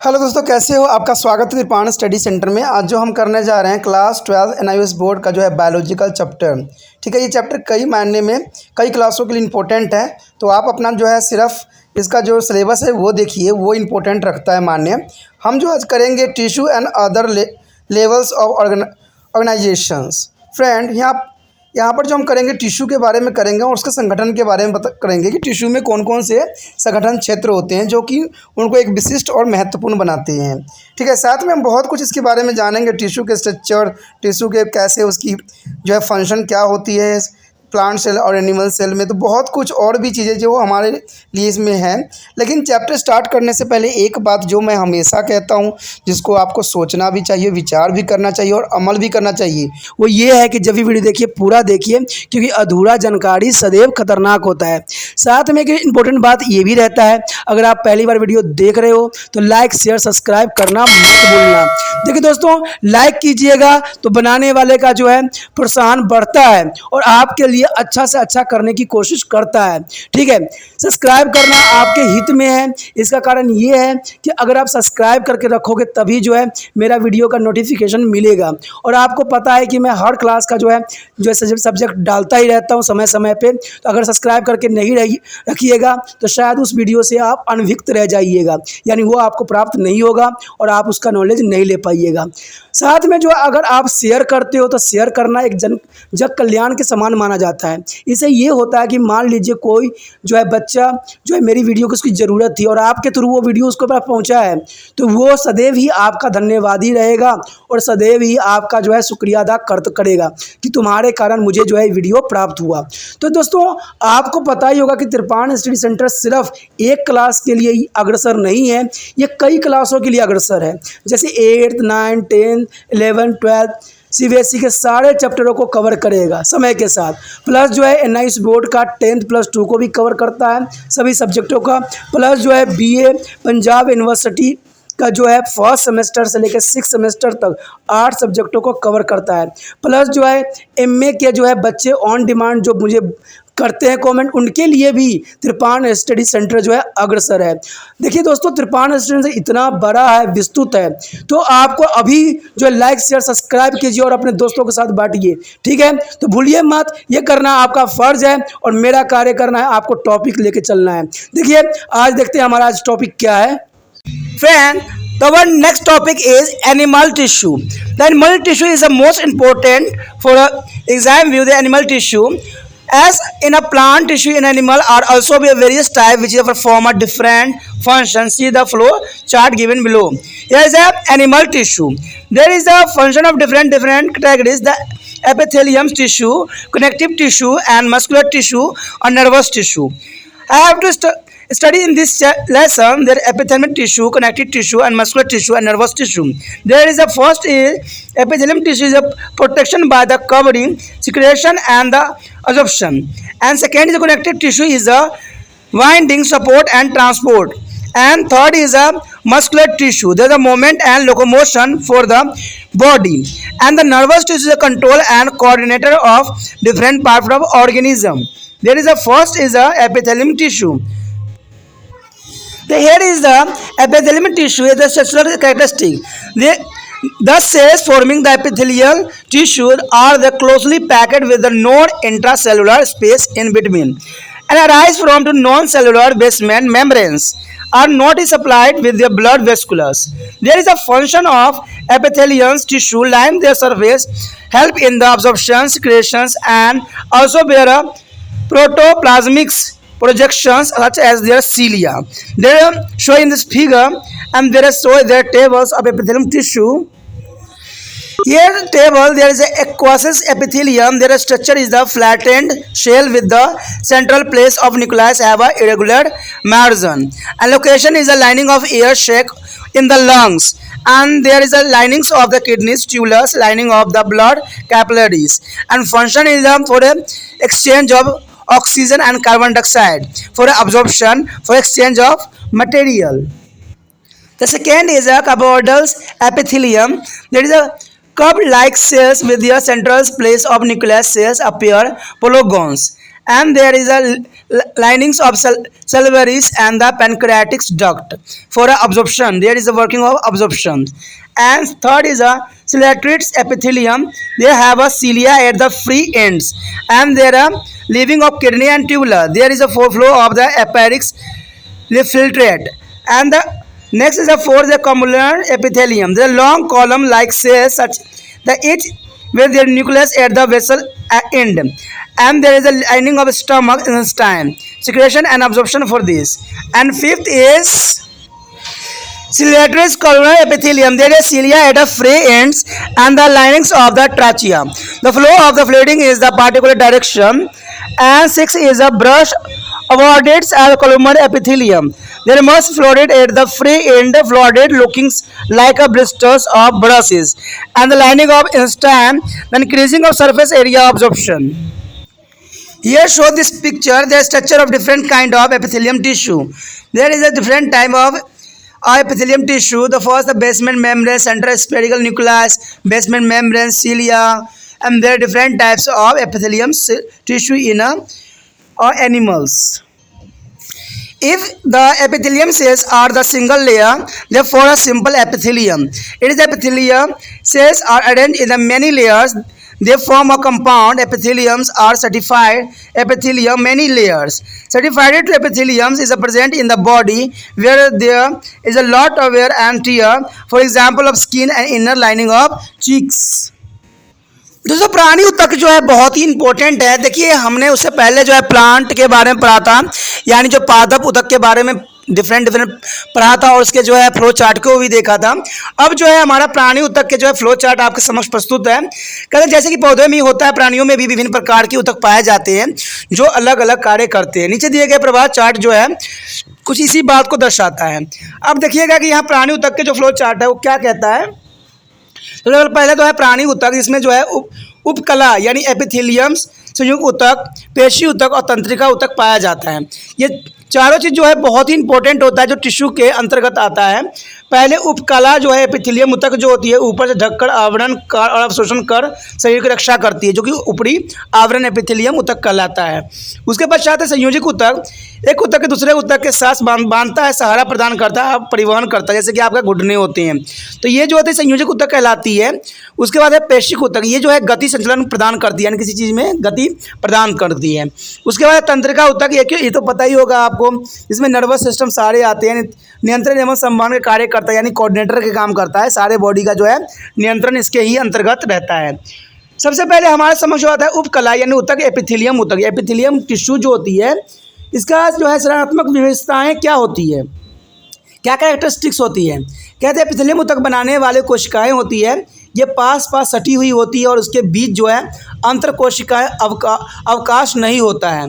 Hello दोस्तों, कैसे हो? आपका स्वागत है त्रिपाण स्टडी सेंटर में। आज जो हम करने जा रहे हैं क्लास 12 एनआईओएस बोर्ड का जो है बायोलॉजिकल चैप्टर। ठीक है, ये चैप्टर कई मायने में कई क्लासों के लिए इम्पोर्टेंट है। तो आप अपना जो है सिर्फ इसका जो सिलेबस है वो देखिए, वो इम्पोर्टेंट रखता है मान्य। हम जो आज करेंगे tissue and other levels of organisations. Friend, यहाँ पर जो हम करेंगे टिश्यू के बारे में करेंगे और उसके संगठन के बारे में करेंगे कि टिश्यू में कौन कौन से संगठन क्षेत्र होते हैं जो कि उनको एक विशिष्ट और महत्वपूर्ण बनाते हैं। ठीक है, साथ में हम बहुत कुछ इसके बारे में जानेंगे, टिश्यू के स्ट्रक्चर, टिश्यू के कैसे उसकी जो है फंक्शन क्या होती है प्लांट सेल और एनिमल सेल में, तो बहुत कुछ और भी चीज़ें जो हमारे लिए इसमें हैं। लेकिन चैप्टर स्टार्ट करने से पहले एक बात जो मैं हमेशा कहता हूँ, जिसको आपको सोचना भी चाहिए, विचार भी करना चाहिए और अमल भी करना चाहिए, वो ये है कि जब भी वीडियो देखिए पूरा देखिए, क्योंकि अधूरा जानकारी सदैव खतरनाक होता है। साथ में एक इम्पोर्टेंट बात ये भी रहता है, अगर आप पहली बार वीडियो देख रहे हो तो लाइक शेयर सब्सक्राइब करना मत भूलना। देखिए दोस्तों, लाइक कीजिएगा तो बनाने वाले का जो है प्रोत्साहन बढ़ता है और आपके लिए अच्छा से अच्छा करने की कोशिश करता है। ठीक है, सब्सक्राइब करना आपके हित में है। इसका कारण ये है कि अगर आप सब्सक्राइब करके रखोगे तभी जो है मेरा वीडियो का नोटिफिकेशन मिलेगा। और आपको पता है कि मैं हर क्लास का जो है सब्जेक्ट डालता ही रहता हूँ समय समय पे। तो अगर सब्सक्राइब करके नहीं रखिएगा तो शायद उस वीडियो से आप अनभिज्ञ रह जाइएगा, यानी वो आपको प्राप्त नहीं होगा और आप उसका नॉलेज नहीं ले पाइएगा। साथ में जो अगर आप शेयर करते हो तो शेयर करना एक जग कल्याण के समान माना जाता है। इससे ये होता है कि मान लीजिए कोई जो है बच्चा जो है मेरी वीडियो को उसकी ज़रूरत थी और आपके थ्रू वो वीडियो उसको पास पहुंचा है, तो वो सदैव ही आपका धन्यवादी रहेगा और सदैव ही आपका जो है शुक्रिया अदा करेगा कि तुम्हारे कारण मुझे जो है वीडियो प्राप्त हुआ। तो दोस्तों, आपको पता ही होगा कि त्रिपाण स्टडी सेंटर सिर्फ एक क्लास के लिए ही अग्रसर नहीं है, ये कई क्लासों के लिए अग्रसर है। जैसे 8th 9th 10th 11th 12th CBSE के सारे चैप्टरों को कवर करेगा समय के साथ। प्लस जो है एनआईओएस बोर्ड का 10th+2 को भी कवर करता है, सभी सब्जेक्टों का। प्लस जो है बीए पंजाब यूनिवर्सिटी का जो है फर्स्ट सेमेस्टर से लेकर 6th सेमेस्टर तक 8 सब्जेक्टों को कवर करता है। प्लस जो है एमए के जो है बच्चे ऑन डिमांड जो मुझे करते हैं कमेंट, उनके लिए भी त्रिपाण स्टडी सेंटर जो है अग्रसर है। देखिए दोस्तों, त्रिपाण स्टडी सेंटर इतना बड़ा है, विस्तृत है, तो आपको अभी जो है लाइक शेयर सब्सक्राइब कीजिए और अपने दोस्तों के साथ बांटिए। ठीक है, तो भूलिए मत, ये करना आपका फर्ज है और मेरा कार्य करना है आपको टॉपिक लेके चलना है। देखिए आज देखते हैं हमारा आज टॉपिक क्या है। Friend, our next topic is animal tissue. The animal tissue is the most important for exam view the animal tissue. As in a plant tissue in animal are also be various type which perform a different function. See the flow chart given below. Here is a animal tissue. There is a function of different categories. The epithelium tissue, connective tissue, and muscular tissue or nervous tissue. I have to study in this lesson their epithelial tissue, connective tissue, and muscular tissue and nervous tissue. There is a first is epithelium tissue is a protection by the covering, secretion, and the absorption. And second is the connective tissue is a winding, support, and transport. And third is a muscular tissue. There is a movement and locomotion for the body. And the nervous tissue is a control and coordinator of different parts of organism. There is a first is a epithelium tissue. Here is the epithelial tissue is the structural characteristic. The cells forming the epithelial tissue are the closely packed with the non-intracellular space in between and arise from the non-cellular basement membranes are not supplied with the blood vesicles. There is a function of epithelial tissue line their surface, help in the absorption, secretions, and also bear a protoplasmics projections such as their cilia. They are shown in this figure, and there are show their tables of epithelium tissue. Here table there is a aqueous epithelium. Their structure is the flattened shell with the central place of nucleus have a irregular margin. And location is a lining of air sac in the lungs. And there is a linings of the kidneys, tubules, lining of the blood capillaries. And function is for a exchange of oxygen and carbon dioxide, for absorption, for exchange of material. The second is a cuboidal epithelium. There is a cup-like cells with their central place of nucleus cells appear polygons and there is a linings of salivary and the pancreatic duct for absorption. There is a working of absorption. And third is a ciliated epithelium. They have a cilia at the free ends, and there are leaving of kidney and tubular. There is a flow of the appendix filtrate. And the next is the fourth, the commular epithelium. The long column like cells such the each with their nucleus at the vessel end, and there is a lining of stomach intestine, secretion and absorption for this. And fifth is ciliated columnar epithelium. There is cilia at the free ends and the linings of the trachea. The flow of the fluid is the particular direction. And six is a brush awarded as columnar epithelium. There must fluid at the free end, fluid looking like a blisters of brushes, and the lining of intestine, the increasing of surface area absorption. Here show this picture the structure of different kind of epithelium tissue. There is a different type of epithelium tissue. The first, the basement membrane, central spherical nucleus, basement membrane, cilia, and there are different types of epithelium tissue in animals. If the epithelium cells are the single layer, therefore a simple epithelium. It is epithelium cells are arranged in the many layers. They form a compound. Epitheliums are certified epithelium many layers. Certified epitheliums is present in the body where there is a lot of wear and tear. For example, of skin and inner lining of cheeks. दोस्तों प्राणी ऊतक जो है बहुत ही important है। देखिए हमने उससे पहले जो है प्लांट के बारे में पढ़ा था, यानी जो पादप ऊतक के बारे में डिफरेंट पढ़ा था और उसके जो है फ्लो चार्ट को भी देखा था। अब जो है हमारा प्राणी ऊतक के जो है फ्लो चार्ट आपके समक्ष प्रस्तुत है। कहते जैसे कि पौधे में ही होता है, प्राणियों में भी विभिन्न प्रकार के ऊतक पाए जाते हैं जो अलग अलग कार्य करते हैं। नीचे दिए गए प्रवाह चार्ट जो है कुछ इसी बात को दर्शाता है। अब देखिएगा कि यहाँ प्राणी ऊतक के जो फ्लो चार्ट है वो क्या कहता है। तो पहले तो है प्राणी ऊतक, जिसमें जो है उपकला यानी एपिथेलियम्स, संयुक्त ऊतक, पेशी ऊतक और तंत्रिका ऊतक पाया जाता है। ये चारों चीज़ जो है बहुत ही इंपॉर्टेंट होता है जो टिश्यू के अंतर्गत आता है। पहले उपकला जो है एपिथेलियम ऊतक जो होती है ऊपर से ढककर आवरण कर और अवशोषण कर शरीर की रक्षा करती है, जो कि ऊपरी आवरण एपिथेलियम ऊतक कहलाता है। उसके पश्चात है संयोजक ऊतक। एक ऊतक के दूसरे ऊतक के साथ बांधता है, सहारा प्रदान करता है, परिवहन करता है, जैसे कि आपका घुटने होते हैं। तो ये जो होते हैं संयोजक ऊतक कहलाती है। उसके बाद है पेशिक ऊतक, ये जो है गति संचलन प्रदान करती है, यानी किसी चीज़ में गति प्रदान करती है। उसके बाद तंत्रिका ऊतक, ये तो पता ही होगा आपको, इसमें नर्वस सिस्टम सारे आते हैं, नियंत्रण एवं संवहन के कार्य करता है, यानी कोऑर्डिनेटर के काम करता है। सारे बॉडी का जो है नियंत्रण इसके ही अंतर्गत रहता है। सबसे पहले हमारे समझ आता है उपकला यानी ऊतक, एपिथेलियम ऊतक। एपिथेलियम टिश्यू जो होती है इसका जो है संरचनात्मक विशेषताएं क्या होती है, क्या कैरेक्टरिस्टिक्स होती है। कहते हैं एपिथेलियम ऊतक बनाने वाले कोशिकाएं होती है, ये पास पास सटी हुई होती है और उसके बीच जो है अंतर कोशिकाएं अवकाश नहीं होता है।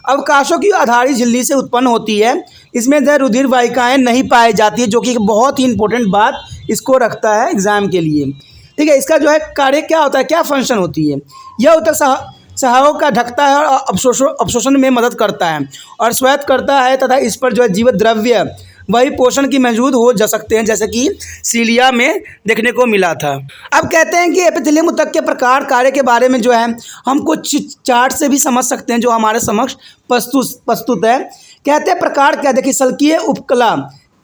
अवकाशों की आधारित झिल्ली से उत्पन्न होती है। इसमें रुधिर वाहिकाएँ नहीं पाई जाती है, जो कि एक बहुत ही इंपॉर्टेंट बात इसको रखता है एग्जाम के लिए। ठीक है, इसका जो है कार्य क्या होता है, क्या फंक्शन होती है। यह ऊतक सहाओं का ढकता है और अवशोषण में मदद करता है और स्वायत्त करता है, तथा इस पर जो है जीवित द्रव्य वही पोषण की मौजूद हो जा सकते हैं, जैसे कि सीलिया में देखने को मिला था। अब कहते हैं कि एपिथेलियम ऊतक के प्रकार कार्य के बारे में जो है हम कुछ चार्ट से भी समझ सकते हैं जो हमारे समक्ष प्रस्तुत है। कहते हैं प्रकार क्या, देखिए सल्कीय उपकला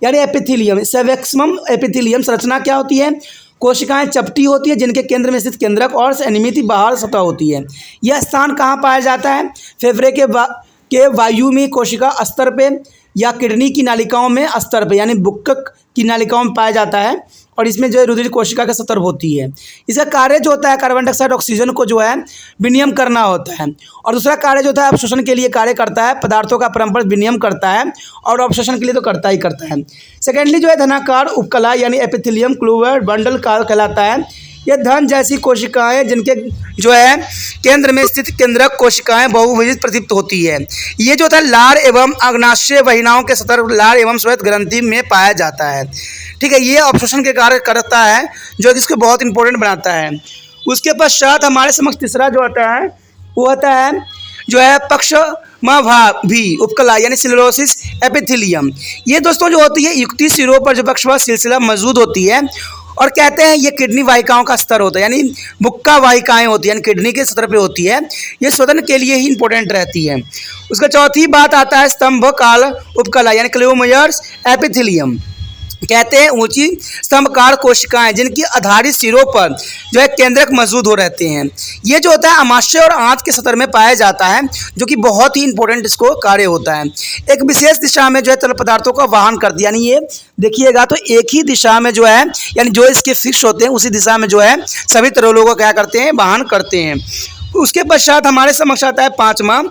यानी एपिथेलियम, सेवेक्समम एपिथेलियम संरचना क्या होती है। कोशिकाएं चपटी होती है जिनके केंद्र में स्थित केंद्रक और अनियमित बाहर सतह होती है। यह स्थान कहाँ पाया जाता है, फेफड़े के वायु में कोशिका स्तर पे या किडनी की नालिकाओं में स्तर पे यानी बुक्कक की नालिकाओं में पाया जाता है, और इसमें जो है रुधिर कोशिका का सतर होती है। इसका कार्य जो होता है कार्बन डाइऑक्साइड ऑक्सीजन को जो है विनिमय करना होता है, और दूसरा कार्य जो होता है अवशोषण के लिए कार्य करता है, पदार्थों का परस्पर विनिमय करता है और अवशोषण के लिए तो करता ही करता है। सेकेंडली जो है धनाकार उपकला यानी एपिथेलियम क्लूवर बंडल कहलाता है। यह धन जैसी कोशिकाएं जिनके जो है केंद्र में स्थित केंद्रक कोशिकाएं बहुविध प्रदीप्त होती है। ये जो था लार एवं अग्नाशय वाहिनियों के सतर लार एवं श्वेत ग्रंथि में पाया जाता है। ठीक है, ये अवशोषण के कार्य करता है जो इसको बहुत इंपॉर्टेंट बनाता है। उसके पश्चात हमारे समक्ष तीसरा जो आता है वो होता है जो है पक्षमाभावी उपकला यानी सिलरोसिस एपिथेलियम। ये दोस्तों जो होती है युक्ति सिरों पर जो पक्षवा सिलसिला मौजूद होती है और कहते हैं ये किडनी वाहिकाओं का स्तर होता है, यानी मुक्का वाहिकाएं होती है, यानी किडनी के स्तर पे होती है, ये स्वतंत्र के लिए ही इंपॉर्टेंट रहती है। उसका चौथी बात आता है स्तंभ काल उपकला यानी क्लेमोयर्स एपिथेलियम। कहते हैं ऊंची स्तंभकार कोशिकाएं जिनकी आधारित सिरों पर जो है केंद्रक मौजूद हो रहते हैं। ये जो होता है आमाशय और आंत के सतर में पाया जाता है, जो कि बहुत ही इंपॉर्टेंट इसको कार्य होता है। एक विशेष दिशा में जो है तरल पदार्थों का वाहन करती है, यानी ये देखिएगा तो एक ही दिशा में जो है, यानी जो इसके फिक्स होते हैं उसी दिशा में जो है सभी तरलों को क्या करते हैं, वाहन करते हैं। उसके पश्चात हमारे समक्ष आता है पांचवा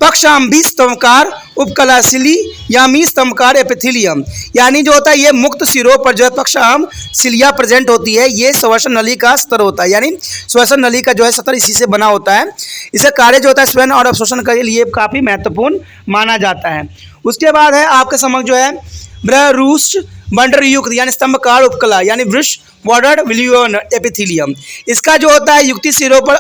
पक्षाम्बी स्तंभकार उपकलाशिली यामी स्तंभकार एपिथेलियम, यानी जो होता है ये मुक्त सिरों पर जो है पक्षाम सिलिया प्रेजेंट होती है। ये श्वसन नली का स्तर होता है, यानी श्वसन नली का जो है सतर इसी से बना होता है। इसका कार्य जो होता है स्वयं और अवशोषण के लिए काफ़ी महत्वपूर्ण माना जाता है। उसके बाद है आपके समक्ष जो है ब्रहरूष्ट बंडरयुक्त यानी स्तंभकार उपकला यानी वृष बॉर्डर्ड विलियन एपिथेलियम। इसका जो होता है युक्ति सिरों पर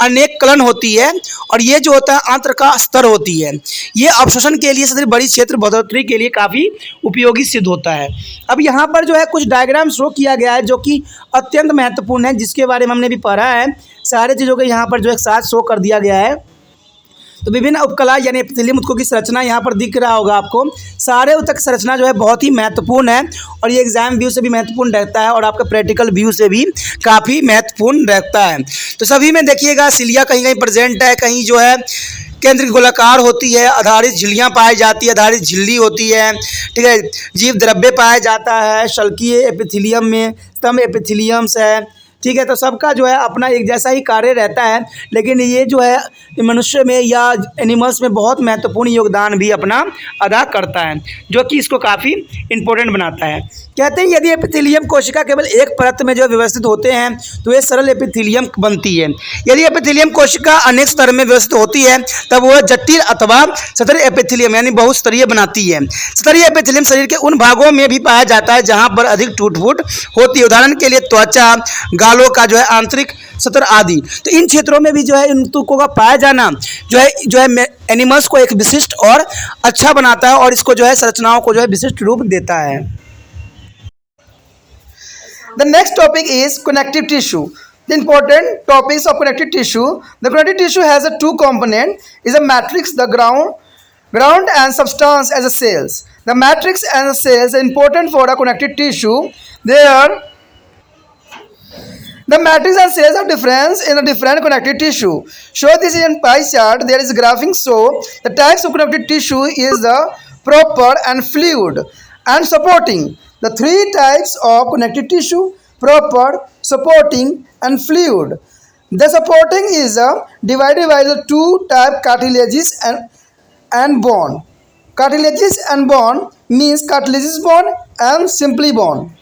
अनेक कलन होती है और ये जो होता है आंत्र का स्तर होती है। ये अवशोषण के लिए सबसे बड़ी क्षेत्र बढ़ोतरी के लिए काफ़ी उपयोगी सिद्ध होता है। अब यहाँ पर जो है कुछ डायग्राम शो किया गया है जो कि अत्यंत महत्वपूर्ण है, जिसके बारे में हमने भी पढ़ा है। सारे चीज़ों को यहाँ पर जो एक साथ शो कर दिया गया है। तो विभिन्न उपकला यानी एपिथेलियम ऊतकों की संरचना यहाँ पर दिख रहा होगा आपको। सारे ऊतक संरचना जो है बहुत ही महत्वपूर्ण है और ये एग्जाम व्यू से भी महत्वपूर्ण रहता है और आपका प्रैक्टिकल व्यू से भी काफ़ी महत्वपूर्ण रहता है। तो सभी में देखिएगा सिलिया कहीं कहीं प्रेजेंट है, कहीं जो है केंद्र गोलाकार होती है, आधारित झिल्लियाँ पाई जाती है, आधारित झिल्ली होती है, ठीक है। जीव द्रव्य पाया जाता है शल्कीय एपिथेलियम में, स्तंभ एपिथेलियम्स है, ठीक है। तो सबका जो है अपना एक जैसा ही कार्य रहता है, लेकिन ये जो है मनुष्य में या एनिमल्स में बहुत महत्वपूर्ण योगदान भी अपना अदा करता है, जो कि इसको काफ़ी इम्पोर्टेंट बनाता है। कहते हैं यदि एपिथेलियम कोशिका केवल एक परत में जो व्यवस्थित होते हैं तो ये सरल एपिथेलियम बनती है। यदि एपिथेलियम कोशिका अनेक स्तर में व्यवस्थित होती है तब वह जटिल अथवा स्तरीय एपिथेलियम यानी बहुस्तरीय बनाती है। स्तरीय एपिथेलियम शरीर के उन भागों में भी पाया जाता है जहाँ पर अधिक टूट फूट होती है, उदाहरण के लिए त्वचा, गालों का जो है आंतरिक सतर आदि। तो इन क्षेत्रों में भी जो है इन ऊतकों का पाया जाना जो है एनिमल्स को एक विशिष्ट और अच्छा बनाता है और इसको जो है संरचनाओं को जो है विशिष्ट रूप देता है। The next topic is connective tissue. The important topics of connective tissue. The connective tissue has a two component, is a matrix, the ground and substance as a cells. The matrix and the cells are important for a connective tissue. The matrix and cells are different in a different connective tissue. Show this in pie chart. There is graphing. So the types of connective tissue is the proper and fluid and supporting. The three types of connective tissue: proper, supporting, and fluid. The supporting is divided by the two type cartilages and bone. Cartilages and bone means cartilaginous bone and simply bone.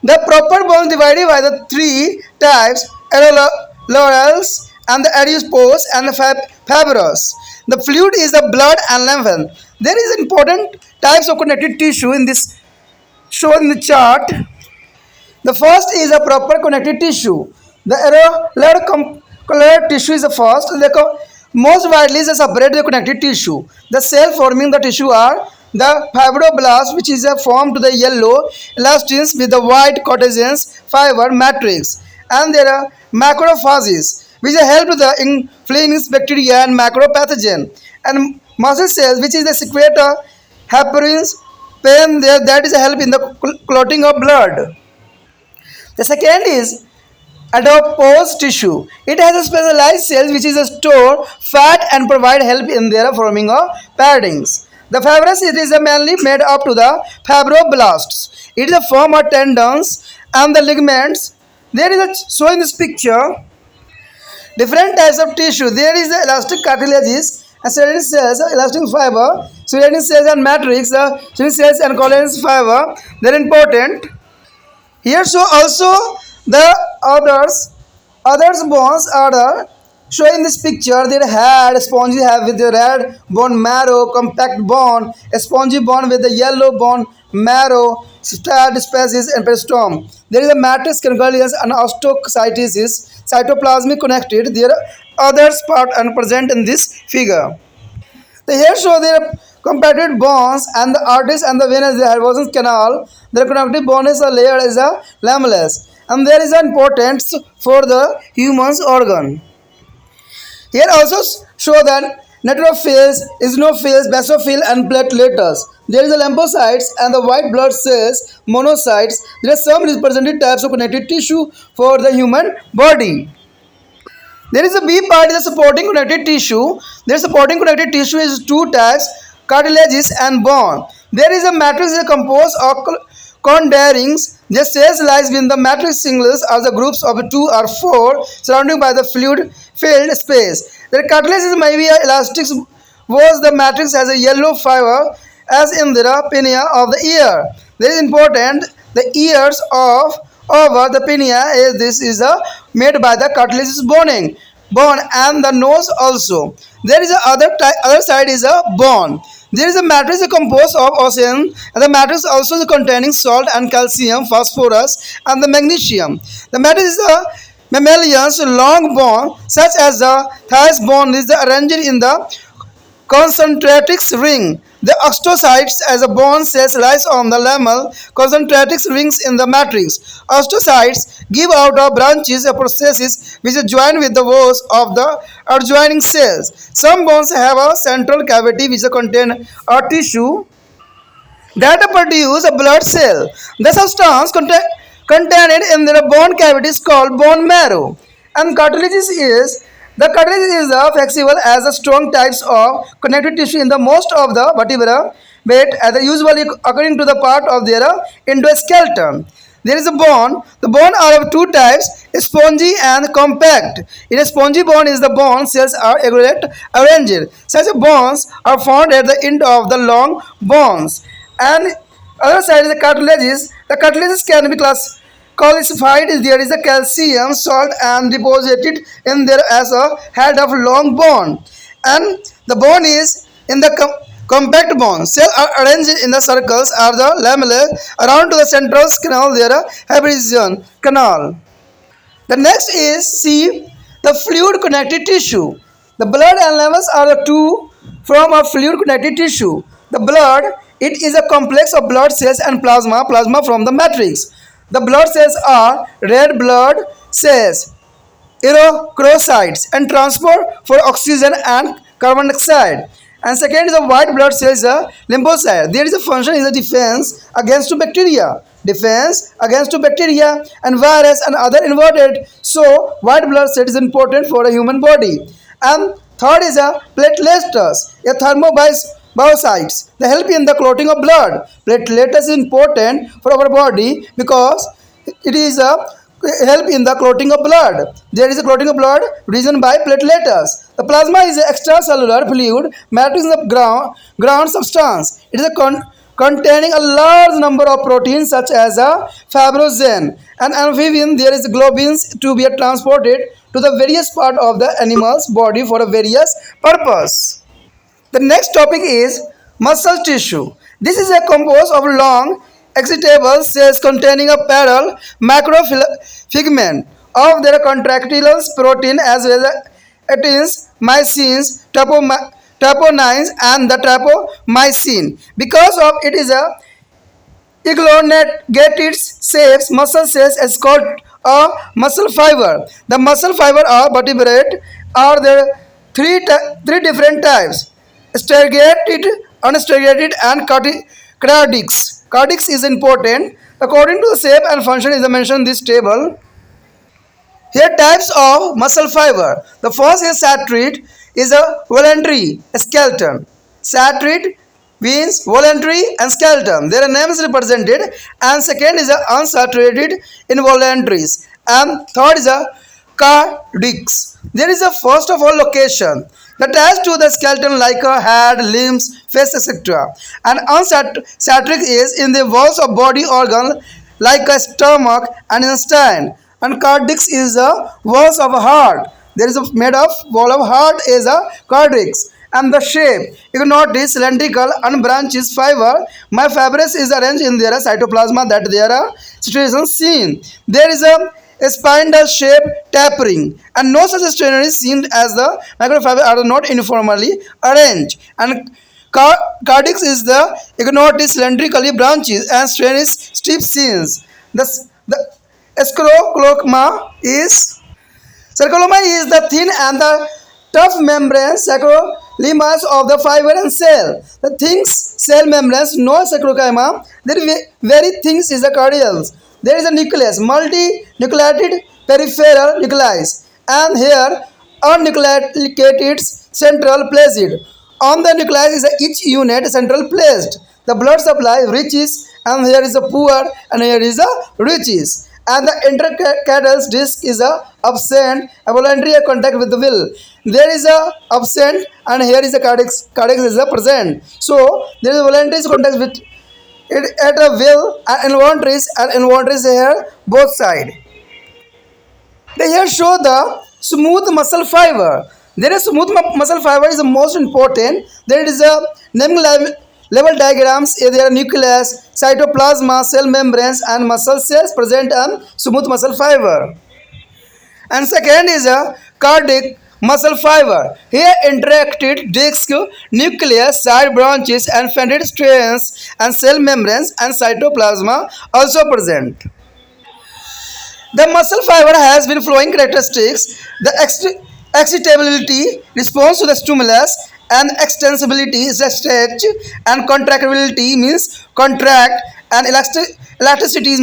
The proper bone divided by the three types: areolarals and the adipose and the fibrous. The fluid is the blood and lymph. There is important types of connective tissue in this shown in the chart. The first is a proper connective tissue. The areolar tissue is the first. Most widely is a separate connective tissue. The cell forming the tissue are the fibroblasts, which is formed to the yellow elastins with the white collagen fiber matrix, and there are macrophages, which help to the inflaming bacteria and macropathogen, and muscle cells, which is the secreta heparins pain there, that is a help in the clotting of blood. The second is adipose tissue. It has a specialized cells which is a store fat and provide help in their forming of paddings. The fibrous, it is mainly made up to the fibroblasts. It is a form of tendons and the ligaments. There is a show in this picture different types of tissue. There is the elastic cartilages, serrated cells, elastic fiber, serrated cells and matrix, the serrated cells and collagen fiber. They are important. Here show also the others bones are the show in this picture. Their head spongy have with the red bone marrow, compact bone, a spongy bone with the yellow bone marrow, starred species and peristome. There is a matrix convergence and osteocytosis, cytoplasmic connected. There are others part and present in this figure. The here show their compacted bones and the arteries and the veins, the Hayford's canal, the connective bone is a layer is a lamellus, and there is an importance for the human's organ. Here also show that neutrophils, eosinophils, basophils, and platelets. There is a lymphocytes and the white blood cells, monocytes. There are some representative types of connective tissue for the human body. There is a B part, the supporting connective tissue. The supporting connective tissue is two types, cartilages and bone. There is a matrix composed of condylarths. The cells lies within the matrix singles are the groups of two or four surrounded by the fluid filled space. The cartilages may be elastic was the matrix has a yellow fiber as in the pinna of the ear. This is important. The ears of over the pinna is this is made by the cartilages bone and the nose also. There is a other side is a bone. There is a matrix composed of oxygen and the matrix also is containing salt and calcium, phosphorus and the magnesium. The matrix is a mammalion's long bone such as the thighs bone is arranged in the concentric ring. The osteocytes as a bone cells lies on the lamel concentric rings in the matrix. Osteocytes give out of branches of processes which are joined with the walls of the adjoining cells. Some bones have a central cavity which contain a tissue that produce a blood cell. The substance contained in the bone cavity is called bone marrow. And cartilage is the flexible as a strong types of connective tissue in the most of the vertebra, but as usually occurring to the part of their endoskeleton. There is a bone. The bone are of two types, spongy and compact. In a spongy bone is the bone cells are irregularly arranged. Such bones are found at the end of the long bones. And other side is the cartilages. The cartilages can be calcified. There is a calcium salt and deposited in there as a head of long bone. And the bone is in the compact bone. Cells are arranged in the circles or the lamella around to the central canal. There are Hebridesian canal. The next is C, the fluid connective tissue. The blood and levels are the two from a fluid connective tissue. The blood, it is a complex of blood cells and plasma from the matrix. The blood cells are red blood cells, erythrocytes, and transport for oxygen and carbon dioxide. And second is a white blood cells, lymphocyte. There is a function is a defense against bacteria. Defense against bacteria and virus and other inverted. So white blood cell is important for a human body. And third is a platelets, a thermobiocytes. They help in the clotting of blood. Platelets is important for our body because it is a help in the clotting of blood. There is a clotting of blood reason by platelets. The plasma is an extracellular fluid matrix of ground substance. It is a containing a large number of proteins such as a fibrinogen and amphibian. There is globins to be transported to the various part of the animal's body for a various purpose. The next topic is muscle tissue. This is a composed of long excitable cells containing a parallel macropigment of their contractile protein as well as actins, mycins, troponins and the tropomyosin. Because of it is a elongated shapes, muscle cells is called a muscle fiber. The muscle fiber are vertebrate are there three different types: striated, unstriated, and cardiacs. Cardiacs is important according to the shape and function is mentioned in this table. Here types of muscle fiber. The first is saturate is a voluntary skeleton. Saturate means voluntary and skeleton. Their names represented. And second is a unsaturated involuntaries. And third is a cardiacs. There is a first of all location attached to the skeleton like a head, limbs, face, etc. And unsaturated is in the walls of body organ like a stomach and intestine. And cardiacs is the walls of a heart. There is a made of wall of heart is a cardiacs. And the shape, you can notice cylindrical unbranched fiber. My fibrous is arranged in their cytoplasma that there are situations seen. There is a spindle shape tapering and no such strain is seen as the microfiber are not uniformly arranged. And Cardix is the ignotis cylindrically branches and strain is steep scenes. The sclerocoloma is the thin and the tough membrane sarcolemas of the fiber and cell. The thin cell membranes, no sarcoma. The very thin is the cardials. There is a nucleus, multinucleated peripheral nucleus, and here unnucleated central placid. On the nucleus is each unit central placed. The blood supply reaches, and here is a poor, and here is a riches. And the intercadal disc is a absent, a voluntary contact with the will. There is a absent, and here is a cardiac is a present. So there is a voluntary contact with it at a will, and involuntary is here both side. They here show the smooth muscle fiber. There is smooth muscle fiber is the most important. There is a naming level diagrams. There are nucleus, cytoplasma, cell membranes, and muscle cells present on smooth muscle fiber. And second is a cardiac muscle fiber. Here interacted disc, nucleus, side branches, and fended strands, and cell membranes and cytoplasma also present. The muscle fiber has been flowing characteristics. The excitability response to the stimulus, and extensibility is a stretch, and contractibility means contract, and elasticity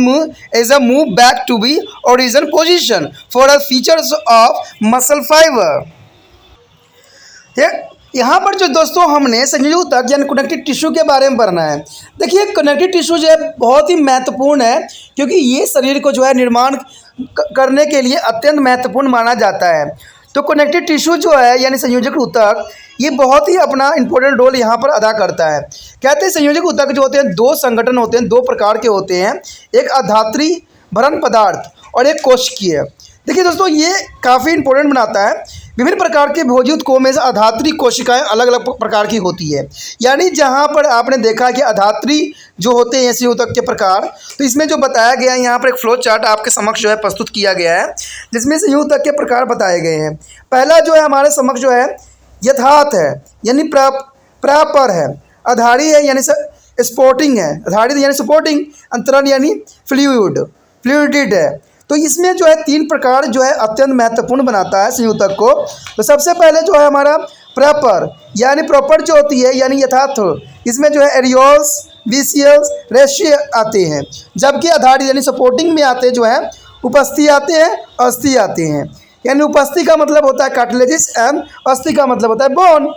is a move back to the original position for the features of muscle fiber. यहाँ पर जो दोस्तों हमने संयोजी ऊतक यानी connective tissue के बारे में पढ़ना है। देखिए कनेक्टिव टिश्यू जो है बहुत ही महत्वपूर्ण है, क्योंकि ये शरीर को जो है निर्माण करने के लिए अत्यंत महत्वपूर्ण माना जाता है। तो कनेक्टिव टिश्यू जो है यानी संयोजक ऊतक, ये बहुत ही अपना इंपॉर्टेंट रोल यहाँ पर अदा करता है। कहते हैं संयोजक ऊतक जो होते हैं दो संगठन होते हैं, दो प्रकार के होते हैं, एक अधात्री भरण पदार्थ और एक कोशिकीय। देखिए दोस्तों ये काफ़ी इंपॉर्टेंट बनाता है। विभिन्न प्रकार के भोजी ऊतकों में अधात्री कोशिकाएं अलग अलग प्रकार की होती है। यानी जहाँ पर आपने देखा कि अधात्री जो होते हैं ऐसे ऊतक के प्रकार, तो इसमें जो बताया गया है यहाँ पर एक फ्लो चार्ट आपके समक्ष जो है प्रस्तुत किया गया है, जिसमें से ऊतक के प्रकार बताए गए हैं। पहला जो है हमारे समक्ष जो है यथार्थ है यानी प्रापर है, आधारी है यानी स्पोर्टिंग है, आधारित यानी सपोर्टिंग, अंतरण यानी फ्लूइडिड है। तो इसमें जो है तीन प्रकार जो है अत्यंत महत्वपूर्ण बनाता है संयोजक को। तो सबसे पहले जो है हमारा प्रॉपर यानी प्रॉपर जो होती है यानी यथार्थ, इसमें जो है एरियोल्स, विसियल्स, रेशियो आते हैं, जबकि आधारित यानी सपोर्टिंग में आते जो है उपस्थि आते हैं, अस्थि आते हैं। यानी उपस्थि का मतलब होता है कार्टिलेजिस एंड अस्थि का मतलब होता है बोन।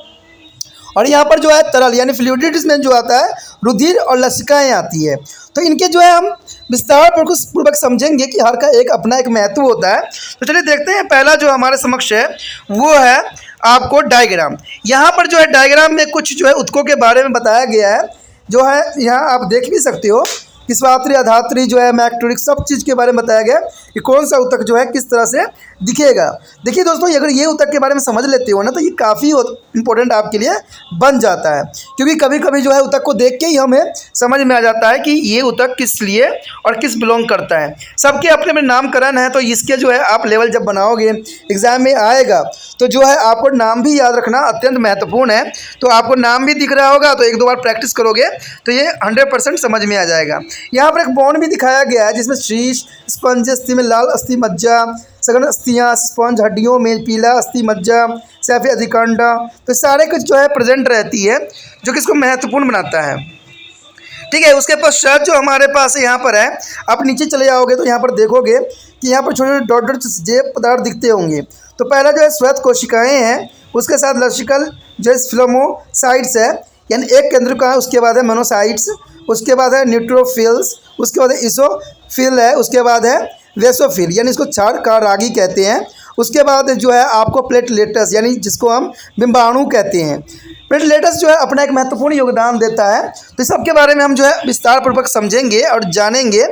और यहाँ पर जो है तरल यानी फ्लूइडिटीज में जो आता है रुधिर और लसिकाएँ आती है। तो इनके जो है हम विस्तार पूर्वक समझेंगे कि हर का एक अपना एक महत्व होता है। तो चलिए देखते हैं पहला जो हमारे समक्ष है वो है आपको डायग्राम। यहाँ पर जो है डायग्राम में कुछ जो है ऊतकों के बारे में बताया गया है, जो है यहाँ आप देख भी सकते हो कि स्वात्री, अधात्री जो है मैक्टोरिक, सब चीज़ के बारे में बताया गया कि कौन सा ऊतक जो है किस तरह से दिखेगा। देखिए दोस्तों अगर ये ऊतक के बारे में समझ लेते हो ना तो ये काफ़ी इंपॉर्टेंट आपके लिए बन जाता है, क्योंकि कभी कभी जो है ऊतक को देख के ही हमें समझ में आ जाता है कि ये ऊतक किस लिए और किस बिलोंग करता है। सबके अपने अपने नामकरण है, तो इसके जो है आप लेवल जब बनाओगे एग्जाम में आएगा तो जो है आपको नाम भी याद रखना अत्यंत महत्वपूर्ण है। तो आपको नाम भी दिख रहा होगा, तो एक दो बार प्रैक्टिस करोगे तो ये 100% समझ में आ जाएगा। यहाँ पर एक बोन भी दिखाया गया है जिसमें शीश, स्पंज, अस्थि में लाल अस्थि मज्जा, सघन अस्थियाँ, स्पंज, हड्डियों में पीला अस्थि मज्जा, सैफी अधिकांडा, तो सारे कुछ जो है प्रेजेंट रहती है, जो कि इसको महत्वपूर्ण बनाता है। ठीक है, उसके पश्चात जो हमारे पास यहाँ पर है, आप नीचे चले जाओगे तो यहाँ पर देखोगे कि यहाँ पर छोटे छोटे डॉट डॉट जेब पदार्थ दिखते होंगे। तो पहला जो है श्वेत कोशिकाएँ हैं, उसके साथ लसिकल जो फ्लोमोसाइट्स है यानी एक केंद्रिका है, उसके बाद है मोनोसाइट्स, उसके बाद है न्यूट्रोफिल्स, उसके बाद है इसोफिल है, उसके बाद है वेसोफिल यानी इसको क्षार का रागी कहते हैं। उसके बाद जो है आपको प्लेटलेटस यानी जिसको हम बिंबाणु कहते हैं। प्लेटलेटस जो है अपना एक महत्वपूर्ण योगदान देता है। तो इस सब के बारे में हम जो है विस्तार पूर्वक समझेंगे और जानेंगे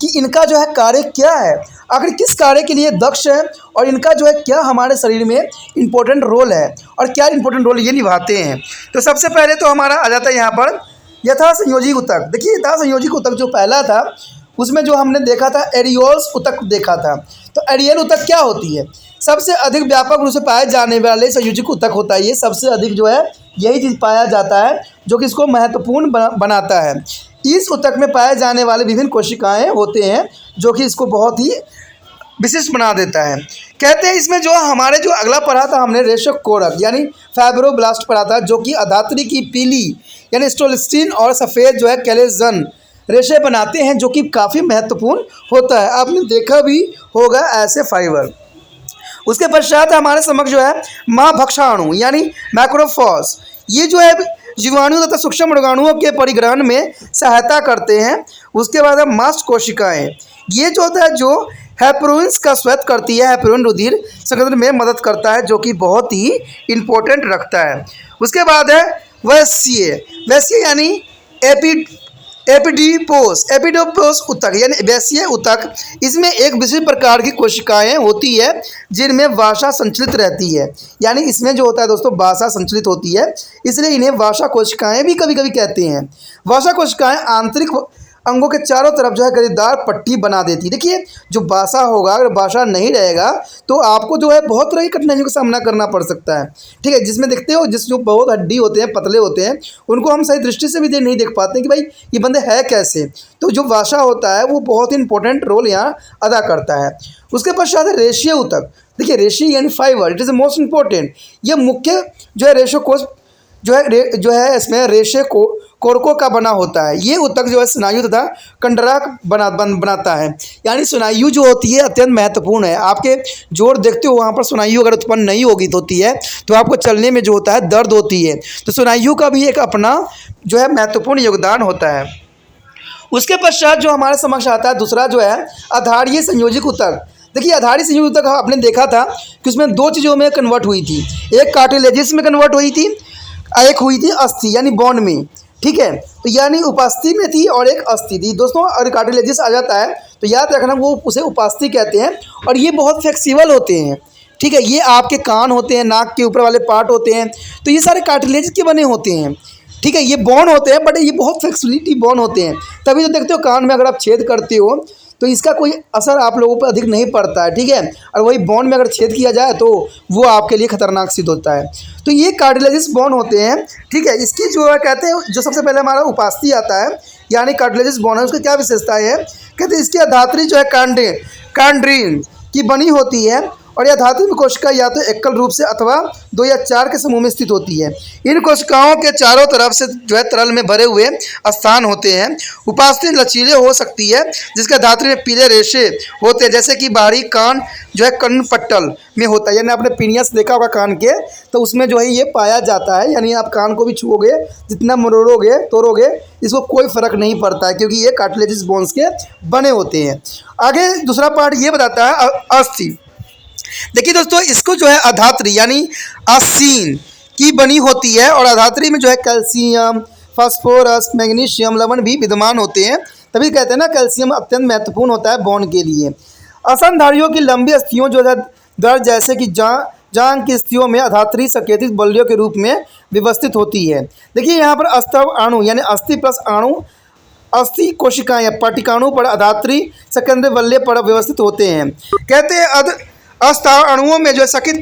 कि इनका जो है कार्य क्या है, आखिर किस कार्य के लिए दक्ष है, और इनका जो है क्या हमारे शरीर में इम्पोर्टेंट रोल है और क्या इम्पोर्टेंट रोल ये निभाते हैं। तो सबसे पहले तो हमारा आ जाता है यहाँ पर यथा संयोजी ऊतक। देखिए यथा संयोजी ऊतक जो पहला था उसमें जो हमने देखा था एरियोल्स ऊतक देखा था। तो एरियल ऊतक क्या होती है? सबसे अधिक व्यापक रूप से पाए जाने वाले संयोजक ऊतक होता है ये, सबसे अधिक जो है यही चीज़ पाया जाता है जो कि इसको महत्वपूर्ण बनाता है। इस ऊतक में पाए जाने वाले विभिन्न कोशिकाएं होते हैं जो कि इसको बहुत ही विशिष्ट बना देता है। कहते हैं इसमें जो हमारे जो अगला पढ़ा था हमने रेशक कोरक यानी फाइब्रोब्लास्ट पढ़ा था, जो कि अधात्री की पीली यानी स्टोलिस्टिन और सफ़ेद जो है कोलेजन रेशे बनाते हैं, जो कि काफ़ी महत्वपूर्ण होता है। आपने देखा भी होगा ऐसे फाइबर। उसके पश्चात हमारे समक्ष जो है माँ भक्षाणु यानी मैक्रोफॉस, ये जो है जीवाणु तथा सूक्ष्म रोगाणुओं के परिग्रहण में सहायता करते हैं। उसके बाद है मास्ट कोशिकाएं, ये जो होता है जो हेपरोइंस का स्वेत करती है, हेपरोइन रुधिर संग्रहण में मदद करता है, जो कि बहुत ही इम्पोर्टेंट रखता है। उसके बाद है वैश्य यानी एपिडोपोस ऊतक यानी वैश्य ऊतक। इसमें एक विशेष प्रकार की कोशिकाएं होती है जिनमें वासा संचलित रहती है, यानी इसमें जो होता है दोस्तों वासा संचलित होती है, इसलिए इन्हें वासा कोशिकाएं भी कभी कभी कहते हैं। वासा कोशिकाएं आंतरिक अंगों के चारों तरफ जो है गरेदार पट्टी बना देती है। देखिए जो बासा होगा, अगर बासा नहीं रहेगा तो आपको जो है बहुत तरह की कठिनाइयों का सामना करना पड़ सकता है। ठीक है, जिसमें देखते हो जिस जो बहुत हड्डी होते हैं, पतले होते हैं, उनको हम सही दृष्टि से भी नहीं देख पाते हैं कि भाई ये बंदे है कैसे। तो जो बासा होता है वो बहुत ही इंपॉर्टेंट रोल यहाँ अदा करता है। उसके पश्चात है रेशे ऊतक। देखिए रेशे यानी fibre, it is the most important. ये मुख्य जो है रेशो कोश जो है इसमें रेशे को कोरकों का बना होता है। ये ऊतक जो है स्नायु तथा कंडरा बनाता है, यानी स्नायु जो होती है अत्यंत महत्वपूर्ण है। आपके जोड़ देखते हो वहाँ पर स्नायु अगर उत्पन्न नहीं होती है तो आपको चलने में जो होता है दर्द होती है। तो स्नायु का भी एक अपना जो है महत्वपूर्ण योगदान होता है। उसके पश्चात जो हमारे समक्ष आता है दूसरा जो है आधारीय संयोजित ऊतक। देखिए आधारीय संयोजित ऊतक आपने देखा था कि उसमें दो चीज़ों में कन्वर्ट हुई थी, एक कार्टिलेजिस में कन्वर्ट हुई थी, एक हुई थी अस्थि यानी बोन में। ठीक है, तो यानी उपास्थि में थी और एक अस्थि थी। दोस्तों अगर कार्टिलेजिस आ जाता है तो याद रखना वो उसे उपास्थि कहते हैं, और ये बहुत फ्लेक्सिबल होते हैं। ठीक है, ये आपके कान होते हैं, नाक के ऊपर वाले पार्ट होते हैं, तो ये सारे कार्टिलेज के बने होते हैं। ठीक है, ये बोन होते हैं बट ये बहुत फ्लेक्सिबिलिटी बोन होते हैं, तभी तो देखते हो कान में अगर आप छेद करते हो तो इसका कोई असर आप लोगों पर अधिक नहीं पड़ता है। ठीक है, और वही बोन में अगर छेद किया जाए तो वो आपके लिए खतरनाक सिद्ध होता है। तो ये कार्टिलेजिस बोन होते हैं। ठीक है, इसकी जो है कहते हैं जो सबसे पहले हमारा उपास्थि आता है यानी कार्टिलेजिस बोन है, उसकी क्या विशेषताएं है, कहते हैं इसकी धात्री जो है कैंड्रीन की बनी होती है, और यह धातु में कोशिका या तो एकल रूप से अथवा 2 या 4 के समूह में स्थित होती है। इन कोशिकाओं के चारों तरफ से जो है तरल में भरे हुए स्थान होते हैं। उपास्थि लचीले हो सकती है जिसके धातु में पीले रेशे होते हैं, जैसे कि बाहरी कान जो है कर्णपट्टल में होता है, यानी आपने पीनिया से देखा होगा कान के, तो उसमें जो है ये पाया जाता है। यानी आप कान को भी छुओगे, जितना मरोड़ोगे तोड़ोगे इसको कोई फर्क नहीं पड़ता है, क्योंकि ये कार्टिलेजिस बोन्स के बने होते हैं। आगे दूसरा पार्ट ये बताता है अस्थि। देखिए दोस्तों इसको जो है अधात्री यानी आसीन की बनी होती है, और अधात्री में जो है कैल्शियम, फास्फोरस, मैग्नीशियम, लवण भी विद्यमान होते हैं। तभी कहते हैं ना कैल्शियम अत्यंत महत्वपूर्ण होता है बोन के लिए। असंधारियों की लंबी अस्थियों जो है दर्द जैसे कि जांग की अस्थियों में अधात्री संकेतित बल्लियों के रूप में व्यवस्थित होती है। देखिए यहाँ पर अस्तव अणु यानी अस्थि प्लस अणु अस्थि कोशिकाएं या पटिकाणु पर अधात्री संकेंद्रित बल्ले पर व्यवस्थित होते हैं। कहते हैं अस्ताव अणुओं में जो सकित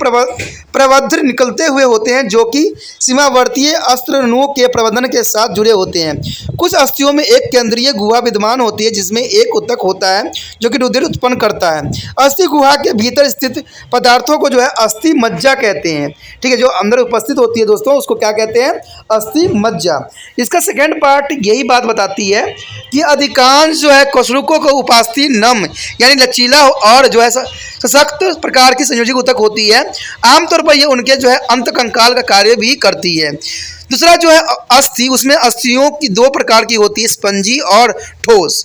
प्रबंध निकलते हुए होते हैं, जो कि सीमावर्तीय अस्त्र अणुओं के प्रबंधन के साथ जुड़े होते हैं। कुछ अस्थियों में एक केंद्रीय गुहा विद्यमान होती है जिसमें एक ऊतक होता है जो कि रुधिर उत्पन्न करता है। अस्थि गुहा के भीतर स्थित पदार्थों को जो है अस्थि मज्जा कहते हैं। ठीक है, जो अंदर उपस्थित होती है दोस्तों उसको क्या कहते हैं, अस्थि मज्जा। इसका सेकेंड पार्ट यही बात बताती है कि अधिकांश जो है कोशिकाओं को उपास्थि नम यानी लचीला और जो है सशक्त प्रकार की संयोजित ऊतक होती है। आमतौर पर ये उनके जो है अंत कंकाल का कार्य भी करती है। दूसरा जो है अस्थि, उसमें अस्थियों की 2 प्रकार की होती है, स्पंजी और ठोस।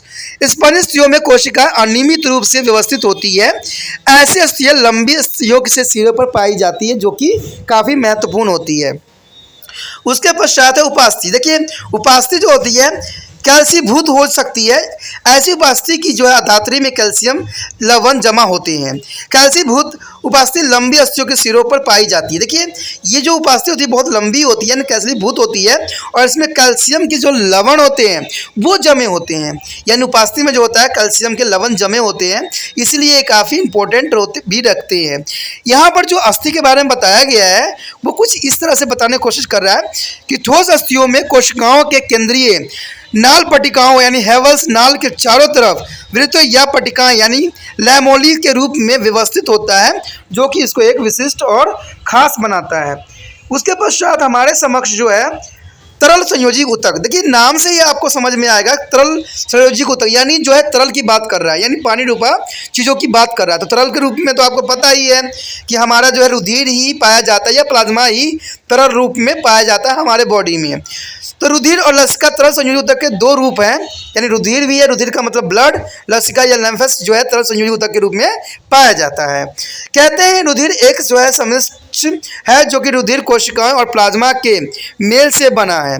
स्पंजी अस्थियों में कोशिका अनियमित रूप से व्यवस्थित होती है। ऐसी अस्थियां लंबी अस्थियों से सिरों पर पाई जाती है, जो कि काफ़ी महत्वपूर्ण होती है। उसके पश्चात है उपास्थि। देखिए उपास्थि जो होती है कैल्सीभूत हो सकती है। ऐसी उपास्थि की जो है धात्री में कैल्शियम लवण जमा होते हैं। कैल्सीभूत उपास्थि लंबी अस्थियों के सिरों पर पाई जाती है। देखिए ये जो उपास्थि होती है बहुत लंबी होती है, यानी कैल्शियमभूत होती है, और इसमें कैल्शियम के जो लवण होते हैं वो जमे होते हैं, यानी उपास्थि में जो होता है कैल्शियम के लवण जमे होते हैं, इसलिए ये काफ़ी इंपॉर्टेंट भी रखते हैं। यहाँ पर जो अस्थि के बारे में बताया गया है वो कुछ इस तरह से बताने की कोशिश कर रहा है कि ठोस अस्थियों में कोशिकाओं के केंद्रीय नाल पट्टिकाओं यानी हेवल्स नाल के चारों तरफ वृत्त या पट्टिकाएं यानी लैमोली के रूप में व्यवस्थित होता है, जो कि इसको एक विशिष्ट और खास बनाता है। उसके पश्चात हमारे समक्ष जो है तरल संयोजी ऊतक। देखिए नाम से ही आपको समझ में आएगा, तरल संयोजी ऊतक यानी जो है तरल की बात कर रहा है, यानी पानी रूपा चीज़ों की बात कर रहा है। तो तरल के रूप में तो आपको पता ही है कि हमारा जो है रुधिर ही पाया जाता है या प्लाज्मा ही तरल रूप में पाया जाता है हमारे बॉडी में। तो रुधिर और लसिका तरल संयोजी ऊतक के दो रूप हैं, यानी रुधिर भी है, रुधिर का मतलब ब्लड, लसिका या लिम्फस जो है तरल संयोजी ऊतक के रूप में पाया जाता है। कहते हैं रुधिर एक जो है सम्मिश्र है जो कि रुधिर कोशिकाएं और प्लाज्मा के मेल से बना है।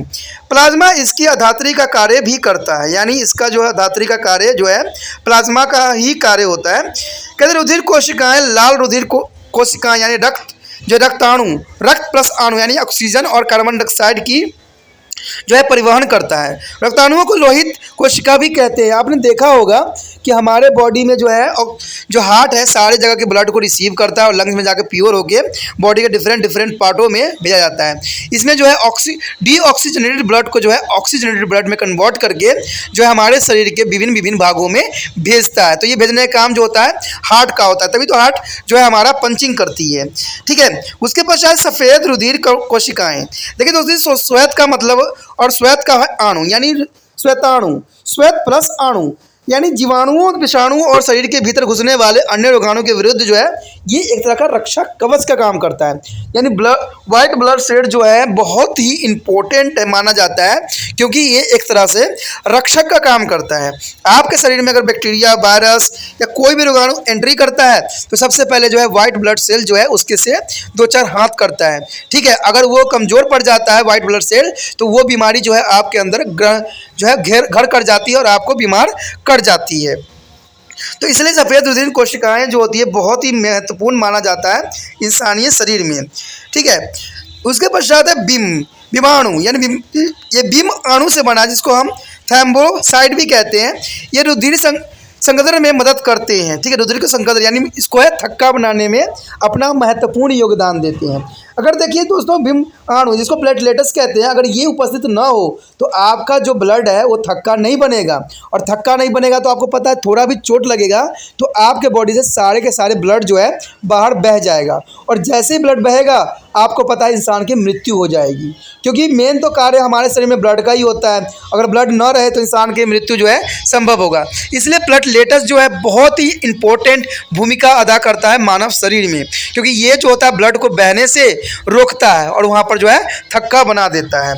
प्लाज्मा इसकी अधात्री का कार्य भी करता है, यानी इसका जो है अधात्री का कार्य जो है प्लाज्मा का ही कार्य होता है। कहते हैं रुधिर कोशिकाएं लाल रुधिर कोशिकाएं यानी रक्त जो रक्ताणु, रक्त प्लस अणु यानी ऑक्सीजन और कार्बन डाइऑक्साइड की जो है परिवहन करता है। रक्ताणुओं को लोहित कोशिका भी कहते हैं। आपने देखा होगा कि हमारे बॉडी में जो है जो हार्ट है सारे जगह के ब्लड को रिसीव करता है और लंग्स में जाकर प्योर होके बॉडी के डिफरेंट पार्टों में भेजा जाता है। इसमें जो है डीऑक्सीजनेटेड ब्लड को जो है ऑक्सीजनेटेड ब्लड में कन्वर्ट करके जो है हमारे शरीर के विभिन्न भागों में भेजता है। तो ये भेजने का काम जो होता है हार्ट का होता है, तभी तो हार्ट जो है हमारा पंचिंग करती है। ठीक है, उसके पश्चात सफ़ेद रुधिर कोशिकाएं। देखिए दोस्तों श्वेत का मतलब और श्वेत का अणु यानी श्वेताणु, श्वेत प्लस अणु यानी जीवाणुओं, विषाणु और शरीर के भीतर घुसने वाले अन्य रोगाणु के विरुद्ध जो है ये एक तरह का रक्षा कवच का काम करता है। यानी वाइट ब्लड सेल जो है बहुत ही इम्पोर्टेंट माना जाता है, क्योंकि ये एक तरह से रक्षक का काम करता है। आपके शरीर में अगर बैक्टीरिया, वायरस या कोई भी रोगाणु एंट्री करता है तो सबसे पहले जो है वाइट ब्लड सेल जो है उसके से 2-4 हाथ करता है। ठीक है, अगर वो कमज़ोर पड़ जाता है वाइट ब्लड सेल तो वो बीमारी जो है आपके अंदर जो है घर कर जाती है और आपको बीमार कर जाती है। तो इसलिए सफ़ेद रुधिर कोशिकाएं जो होती है बहुत ही महत्वपूर्ण माना जाता है इंसानी शरीर में। ठीक है, उसके पश्चात है बीमाणु यानी ये बीम अणु से बना, जिसको हम थैम्बोसाइड भी कहते हैं। ये रुधिर संगठन में मदद करते हैं। ठीक है, रुधिर को संगठन यानी इसको है थक्का बनाने में अपना महत्वपूर्ण योगदान देते हैं। अगर देखिए दोस्तों भीम अणु जिसको प्लेटलेट्स कहते हैं, अगर ये उपस्थित ना हो तो आपका जो ब्लड है वो थक्का नहीं बनेगा, और थक्का नहीं बनेगा तो आपको पता है थोड़ा भी चोट लगेगा तो आपके बॉडी से सारे के सारे ब्लड जो है बाहर बह जाएगा, और जैसे ही ब्लड बहेगा आपको पता है इंसान की मृत्यु हो जाएगी, क्योंकि मेन तो कार्य हमारे शरीर में ब्लड का ही होता है। अगर ब्लड ना रहे तो इंसान की मृत्यु जो है संभव होगा। इसलिए प्लेटलेट्स जो है बहुत ही इंपॉर्टेंट भूमिका अदा करता है मानव शरीर में, क्योंकि ये जो होता है ब्लड को बहने से रोकता है और वहाँ पर जो है थक्का बना देता है।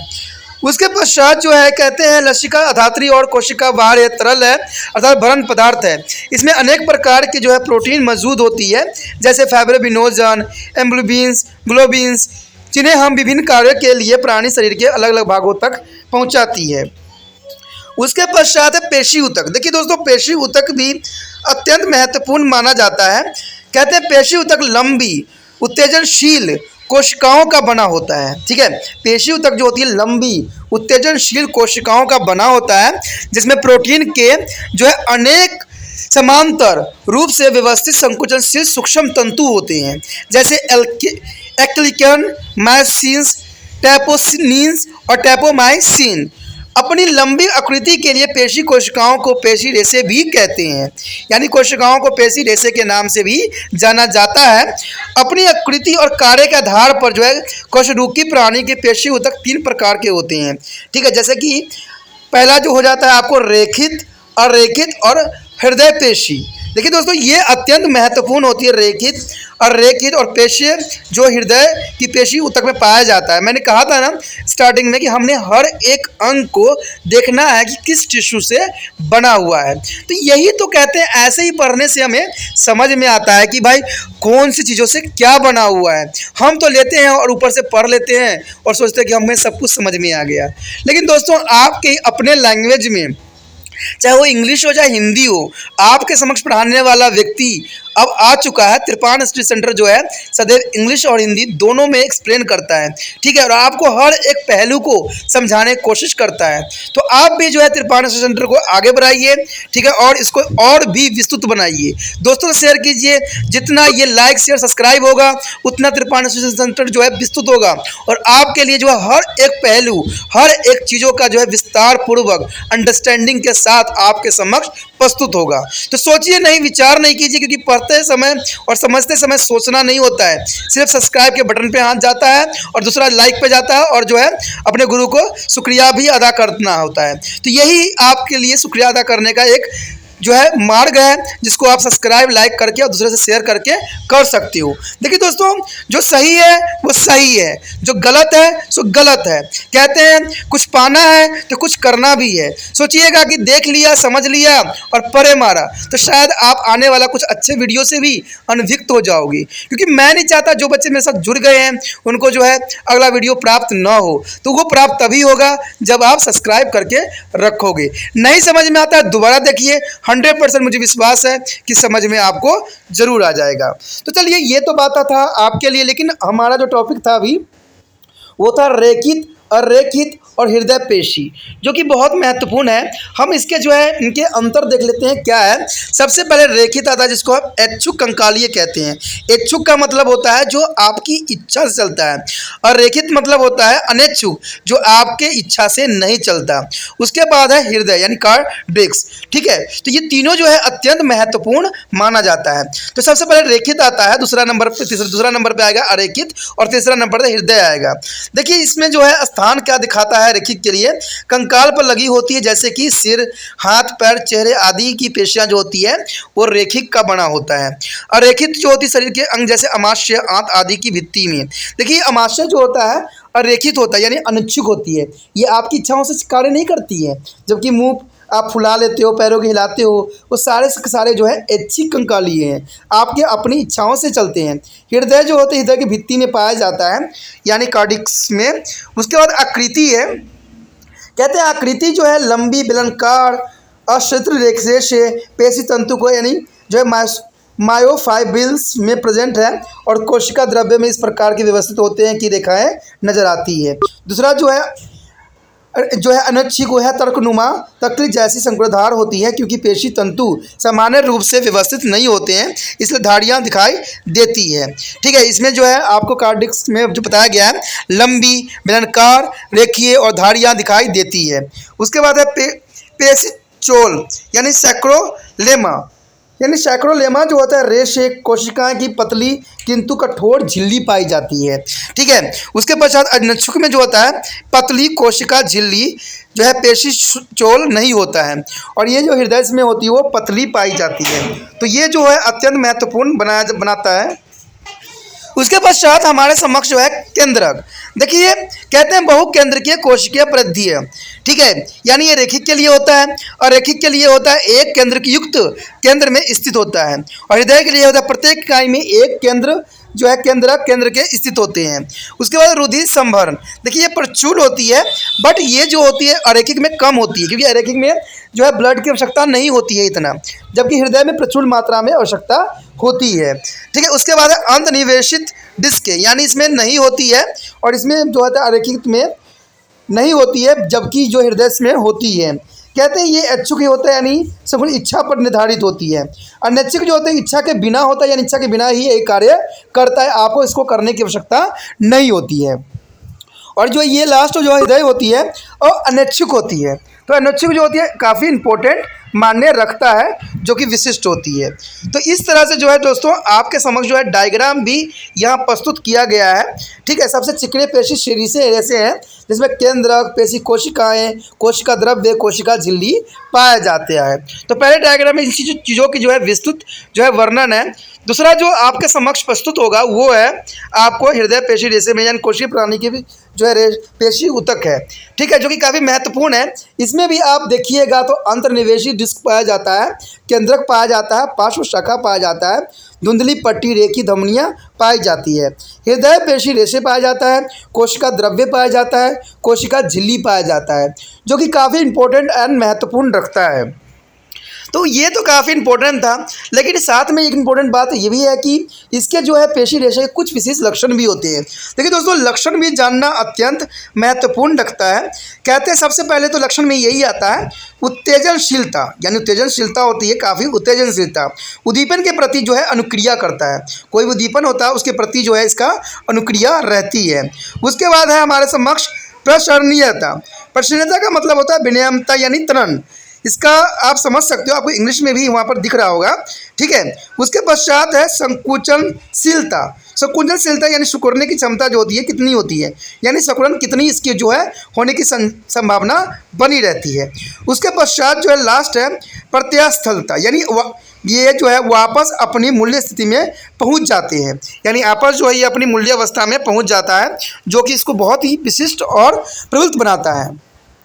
उसके पश्चात जो है कहते हैं लसिका अधात्री और कोशिका बाहर है, तरल है अर्थात भरण पदार्थ है। इसमें अनेक प्रकार की जो है प्रोटीन मौजूद होती है, जैसे फाइब्रोबिनोजन, एम्ब्लोबिन्स, ग्लोबिन्स, जिन्हें हम विभिन्न कार्यों के लिए प्राणी शरीर के अलग अलग भागों तक पहुंचाती है। उसके पश्चात है पेशी ऊतक। देखिए दोस्तों पेशी ऊतक भी अत्यंत महत्वपूर्ण माना जाता है। कहते हैं पेशी ऊतक लंबी उत्तेजनशील कोशिकाओं का बना होता है। ठीक है, पेशी ऊतक जो होती है लंबी उत्तेजनशील कोशिकाओं का बना होता है, जिसमें प्रोटीन के जो है अनेक समांतर रूप से व्यवस्थित संकुचनशील सूक्ष्म तंतु होते हैं, जैसे एक्लिकन, मायोसिन्स, टैपोसिन्स और टैपोमाइसिन। अपनी लंबी आकृति के लिए पेशी कोशिकाओं को पेशी रेशे भी कहते हैं, यानी कोशिकाओं को पेशी रेशे के नाम से भी जाना जाता है। अपनी आकृति और कार्य के आधार पर जो है कोशिरूकी प्राणी के पेशी ऊतक 3 प्रकार के होते हैं। ठीक है, जैसे कि पहला जो हो जाता है आपको रेखित, अरेखित और हृदय पेशी। देखिए दोस्तों ये अत्यंत महत्वपूर्ण होती है रेखित और पेशी जो हृदय की पेशी ऊतक में पाया जाता है। मैंने कहा था ना स्टार्टिंग में कि हमने हर एक अंग को देखना है कि किस टिश्यू से बना हुआ है। तो यही तो कहते हैं, ऐसे ही पढ़ने से हमें समझ में आता है कि भाई कौन सी चीज़ों से क्या बना हुआ है। हम तो लेते हैं और ऊपर से पढ़ लेते हैं और सोचते हैं कि हमें सब कुछ समझ में आ गया, लेकिन दोस्तों आपके अपने लैंग्वेज में, चाहे वो इंग्लिश हो चाहे हिंदी हो, आपके समक्ष पढ़ाने वाला व्यक्ति अब आ चुका है। त्रिपाण स्टडी सेंटर जो है सदैव इंग्लिश और हिंदी दोनों में एक्सप्लेन करता है, ठीक है, और आपको हर एक पहलू को समझाने की कोशिश करता है। तो आप भी जो है त्रिपाण स्टडी सेंटर को आगे बढ़ाइए, ठीक है, और इसको और भी विस्तृत बनाइए, दोस्तों से शेयर कीजिए। जितना ये लाइक शेयर सब्सक्राइब होगा उतना त्रिपाण स्टडी सेंटर जो है विस्तृत होगा और आपके लिए जो है हर एक पहलू, हर एक चीज़ों का जो है विस्तार पूर्वक अंडरस्टैंडिंग के साथ आपके समक्ष प्रस्तुत होगा। तो सोचिए नहीं, विचार नहीं कीजिए, क्योंकि पढ़ते समय और समझते समय सोचना नहीं होता है, सिर्फ सब्सक्राइब के बटन पे हाथ जाता है और दूसरा लाइक पे जाता है और जो है अपने गुरु को शुक्रिया भी अदा करना होता है। तो यही आपके लिए शुक्रिया अदा करने का एक जो है मार्ग है, जिसको आप सब्सक्राइब लाइक करके और दूसरे से शेयर करके कर सकते हो। देखिए दोस्तों, जो सही है वो सही है, जो गलत है सो गलत है। कहते हैं कुछ पाना है तो कुछ करना भी है। सोचिएगा कि देख लिया, समझ लिया और परे मारा तो शायद आप आने वाला कुछ अच्छे वीडियो से भी अनभिक्त हो जाओगे, क्योंकि मैं नहीं चाहता जो बच्चे मेरे साथ जुड़ गए हैं उनको जो है अगला वीडियो प्राप्त ना हो। तो वो प्राप्त तभी होगा जब आप सब्सक्राइब करके रखोगे। नहीं समझ में आता है दोबारा देखिए, 100% मुझे विश्वास है कि समझ में आपको जरूर आ जाएगा। तो चलिए, ये तो बात था आपके लिए, लेकिन हमारा जो टॉपिक था अभी वो था रेखित, अरेखित और हृदय पेशी, जो कि बहुत महत्वपूर्ण है। हम इसके जो है इनके अंतर देख लेते हैं क्या है। सबसे पहले रेखित आता है, जिसको हम ऐच्छिक कंकालीय कहते हैं। ऐच्छिक का मतलब होता है जो आपकी इच्छा से चलता है, और रेखित मतलब होता है अनैच्छिक, जो आपके इच्छा से नहीं चलता। उसके बाद है हृदय यानी कार्डियक्स, ठीक है। तो ये तीनों जो है अत्यंत महत्वपूर्ण माना जाता है। तो सबसे पहले रेखित आता है, दूसरा नंबर पे आएगा अरेखित और तीसरा नंबर पर हृदय आएगा। देखिए इसमें जो है स्थान क्या दिखाता है रेखित के लिए, कंकाल पर लगी होती है, जैसे कि सिर, हाथ, पैर, चेहरे आदि की पेशियां जो होती है वो रेखिक का बना होता है। अरेखित जो होती है शरीर के अंग जैसे अमाशय, आंत आदि की भित्ति में। देखिए अमाशय जो होता है अरेखित होता है, यानी अनिच्छुक होती है, ये आपकी इच्छाओं से कार्य नहीं करती है। जबकि मुंह आप फुला लेते हो, पैरों के हिलाते हो, वो सारे के सारे जो है ऐच्छिक कंकालीय हैं, आपके अपनी इच्छाओं से चलते हैं। हृदय जो होते हैं हृदय की भित्ति में पाया जाता है, यानी कार्डियक्स में। उसके बाद आकृति है, कहते हैं आकृति जो है लंबी बेलनाकार अश्रित्र रेखा से पेशी तंतु को यानी जो है मायोफाइब्रिल्स में प्रेजेंट है, और कोशिका द्रव्य में इस प्रकार के व्यवस्थित होते हैं कि रेखाएं नजर आती है। दूसरा जो है अनैच्छिक है तर्कनुमा तकलीफ जैसी संकुलधार होती है, क्योंकि पेशी तंतु सामान्य रूप से व्यवस्थित नहीं होते हैं, इसलिए धारियां दिखाई देती है, ठीक है। इसमें जो है आपको कार्डियक्स में जो बताया गया है लंबी बेलनाकार रेखीय और धारियां दिखाई देती है। उसके बाद है पेशी चोल यानी सैक्रोलेमा, यानी सैक्रोलेमा जो होता है रेश एक कोशिकाएं की पतली किंतु कठोर झिल्ली पाई जाती है, ठीक है। उसके पश्चात अनैच्छिक में जो होता है पतली कोशिका झिल्ली जो है पेशी चोल नहीं होता है, और ये जो हृदय में होती है वो पतली पाई जाती है। तो ये जो है अत्यंत महत्वपूर्ण बनाता है। उसके पश्चात हमारे समक्ष जो है केंद्रक। देखिए कहते हैं बहुकेंद्रकीय कोशिकीय परिधि है, ठीक है, यानी ये रेखिक के लिए होता है और रेखिक के लिए होता है एक केंद्र युक्त केंद्र में स्थित होता है, और हृदय के लिए होता है प्रत्येक इकाई में एक केंद्र जो है केंद्र के स्थित होते हैं। उसके बाद रुधिर संभरण, देखिए ये प्रचुर होती है, बट ये जो होती है अरेखिक में कम होती है, क्योंकि अरेखिक में जो है ब्लड की आवश्यकता नहीं होती है इतना, जबकि हृदय में प्रचुर मात्रा में आवश्यकता होती है, ठीक है। उसके बाद अंतनिवेशित डिस्क, यानी इसमें नहीं होती है, और इसमें जो है अरेखिक में नहीं होती है, जबकि जो हृदय में होती है। कहते हैं ये ऐच्छिक होता है, यानी सब इच्छा पर निर्धारित होती है। अनैच्छिक जो होता है इच्छा के बिना होता है, यानी इच्छा के बिना ही एक कार्य करता है, आपको इसको करने की आवश्यकता नहीं होती है। और जो ये लास्ट जो हृदय होती है और अनैच्छिक होती है, तो अनैच्छिक जो होती है काफ़ी इंपॉर्टेंट मान्य रखता है, जो कि विशिष्ट होती है। तो इस तरह से जो है दोस्तों आपके समक्ष जो है डायग्राम भी यहाँ प्रस्तुत किया गया है, ठीक है। सबसे चिकने पेशी शरीर से ऐसे हैं जिसमें केंद्रक, पेशी कोशिकाएं, कोशिका द्रव्य, कोशिका झिल्ली पाया जाता है। तो पहले डायग्राम में इन चीज़ों की जो है विस्तृत जो है वर्णन है। दूसरा जो आपके समक्ष प्रस्तुत होगा वो है आपको हृदय पेशी रेशे में यानी कोशिकीय प्रणाली की भी जो है पेशी ऊतक है, ठीक है, जो कि काफ़ी महत्वपूर्ण है। इसमें भी आप देखिएगा तो अंतर्निवेशी डिस्क पाया जाता है, केंद्रक पाया जाता है, पार्श्व शाखा पाया जाता है, धुंधली पट्टी रेखी धमनियाँ पाई जाती है, हृदय पेशी रेशे पाया जाता है, कोशिका द्रव्य पाया जाता है, कोशिका झिल्ली पाया जाता है, जो कि काफ़ी इंपॉर्टेंट एंड महत्वपूर्ण रखता है। तो ये तो काफ़ी इंपॉर्टेंट था, लेकिन साथ में एक इंपॉर्टेंट बात ये भी है कि इसके जो है पेशी रेशा के कुछ विशेष लक्षण भी होते हैं। देखिए दोस्तों, लक्षण भी जानना अत्यंत महत्वपूर्ण रखता है। कहते हैं सबसे पहले तो लक्षण में यही आता है उत्तेजनशीलता, यानी उत्तेजनशीलता होती है काफ़ी उत्तेजनशीलता, उद्दीपन के प्रति जो है अनुक्रिया करता है। कोई उद्दीपन होता है उसके प्रति जो है इसका अनुक्रिया रहती है। उसके बाद है हमारे समक्ष प्रसरणीयता। प्रसरणीयता का मतलब होता है विनम्रता यानी तनन। इसका आप समझ सकते हो, आपको इंग्लिश में भी वहाँ पर दिख रहा होगा, ठीक है। उसके पश्चात है संकुचनशीलता। संकुचनशीलता यानी सिकुड़ने की क्षमता जो होती है कितनी होती है, यानी सिकुड़न कितनी इसकी जो है होने की संभावना बनी रहती है। उसके पश्चात जो है लास्ट है प्रत्यास्थलता, यानी ये जो है वापस अपनी मूल्य स्थिति में पहुंच जाते हैं, यानी आपस जो है ये अपनी मूल्य अवस्था में पहुंच जाता है, जो कि इसको बहुत ही विशिष्ट और प्रवृत्त बनाता है।